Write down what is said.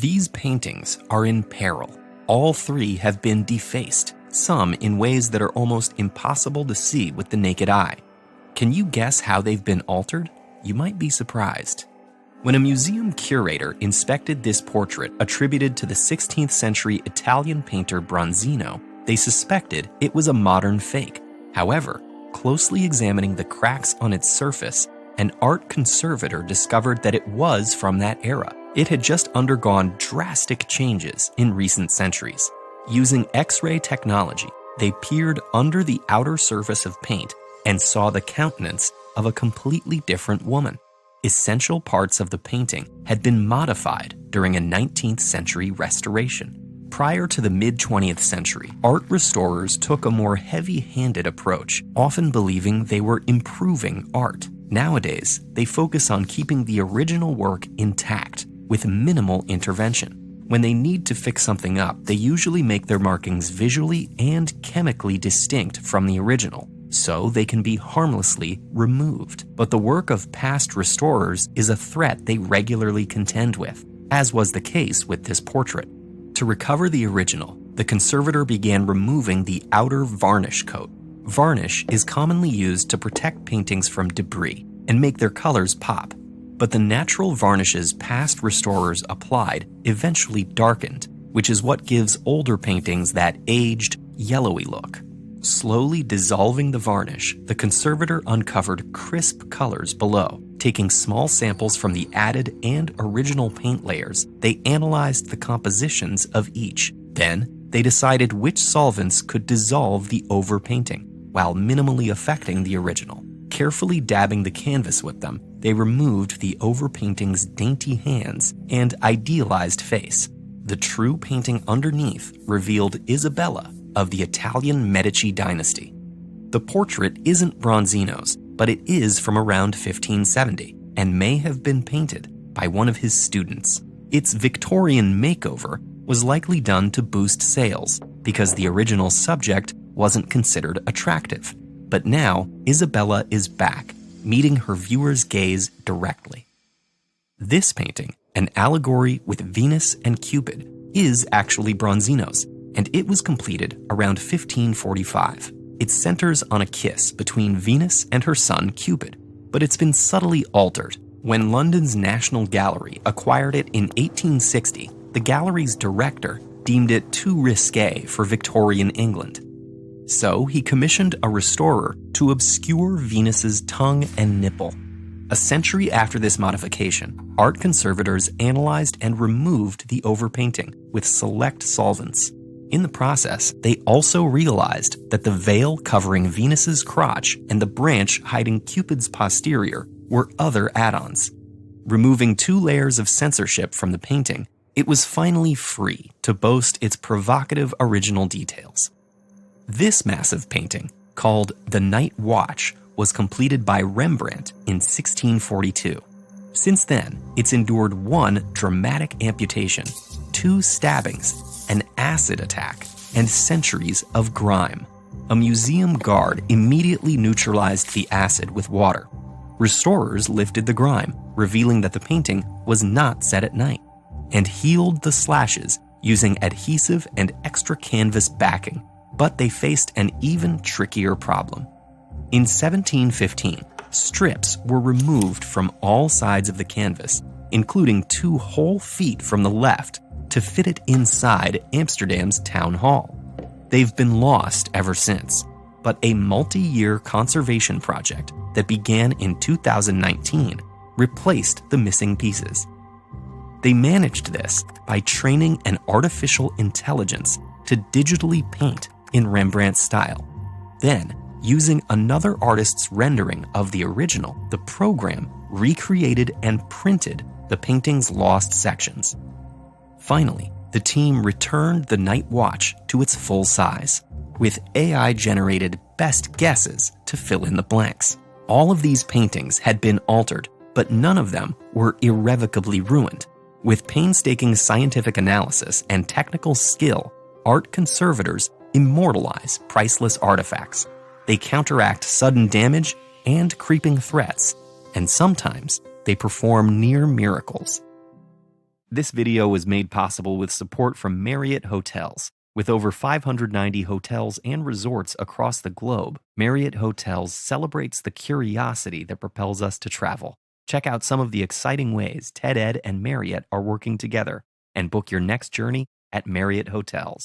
These paintings are in peril. All three have been defaced, some in ways that are almost impossible to see with the naked eye. Can you guess how they've been altered? You might be surprised. When a museum curator inspected this portrait attributed to the 16th century Italian painter Bronzino, they suspected it was a modern fake. However, closely examining the cracks on its surface, an art conservator discovered that it was from that era. It had just undergone drastic changes in recent centuries. Using X-ray technology, they peered under the outer surface of paint and saw the countenance of a completely different woman. Essential parts of the painting had been modified during a 19th century restoration. Prior to the mid-20th century, art restorers took a more heavy-handed approach, often believing they were improving art. Nowadays, they focus on keeping the original work intact with minimal intervention. When they need to fix something up, they usually make their markings visually and chemically distinct from the original, so they can be harmlessly removed. But the work of past restorers is a threat they regularly contend with, as was the case with this portrait. To recover the original, the conservator began removing the outer varnish coat. Varnish is commonly used to protect paintings from debris and make their colors pop. But the natural varnishes past restorers applied eventually darkened, which is what gives older paintings that aged, yellowy look. Slowly dissolving the varnish, the conservator uncovered crisp colors below. Taking small samples from the added and original paint layers, they analyzed the compositions of each. Then, they decided which solvents could dissolve the overpainting, while minimally affecting the original. Carefully dabbing the canvas with them, they removed the overpainting's dainty hands and idealized face. The true painting underneath revealed Isabella of the Italian Medici dynasty. The portrait isn't Bronzino's, but it is from around 1570 and may have been painted by one of his students. Its Victorian makeover was likely done to boost sales because the original subject wasn't considered attractive. But now, Isabella is back, meeting her viewer's gaze directly. This painting, an allegory with Venus and Cupid, is actually Bronzino's, and it was completed around 1545. It centers on a kiss between Venus and her son Cupid, but it's been subtly altered. When London's National Gallery acquired it in 1860, the gallery's director deemed it too risque for Victorian England. So he commissioned a restorer to obscure Venus's tongue and nipple. A century after this modification, art conservators analyzed and removed the overpainting with select solvents. In the process, they also realized that the veil covering Venus's crotch and the branch hiding Cupid's posterior were other add-ons. Removing 2 layers of censorship from the painting, it was finally free to boast its provocative original details. This massive painting, called The Night Watch, was completed by Rembrandt in 1642. Since then, it's endured 1 dramatic amputation, 2 stabbings, an acid attack, and centuries of grime. A museum guard immediately neutralized the acid with water. Restorers lifted the grime, revealing that the painting was not set at night, and healed the slashes using adhesive and extra canvas backing. But they faced an even trickier problem. In 1715, strips were removed from all sides of the canvas, including 2 whole feet from the left, to fit it inside Amsterdam's town hall. They've been lost ever since, but a multi-year conservation project that began in 2019 replaced the missing pieces. They managed this by training an artificial intelligence to digitally paint in Rembrandt's style. Then, using another artist's rendering of the original, the program recreated and printed the painting's lost sections. Finally, the team returned the Night Watch to its full size, with AI-generated best guesses to fill in the blanks. All of these paintings had been altered, but none of them were irrevocably ruined. With painstaking scientific analysis and technical skill, art conservators immortalize priceless artifacts. They counteract sudden damage and creeping threats, and sometimes they perform near miracles. This video was made possible with support from Marriott Hotels. With over 590 hotels and resorts across the globe, Marriott Hotels celebrates the curiosity that propels us to travel. Check out some of the exciting ways TED-Ed and Marriott are working together, and book your next journey at Marriott Hotels.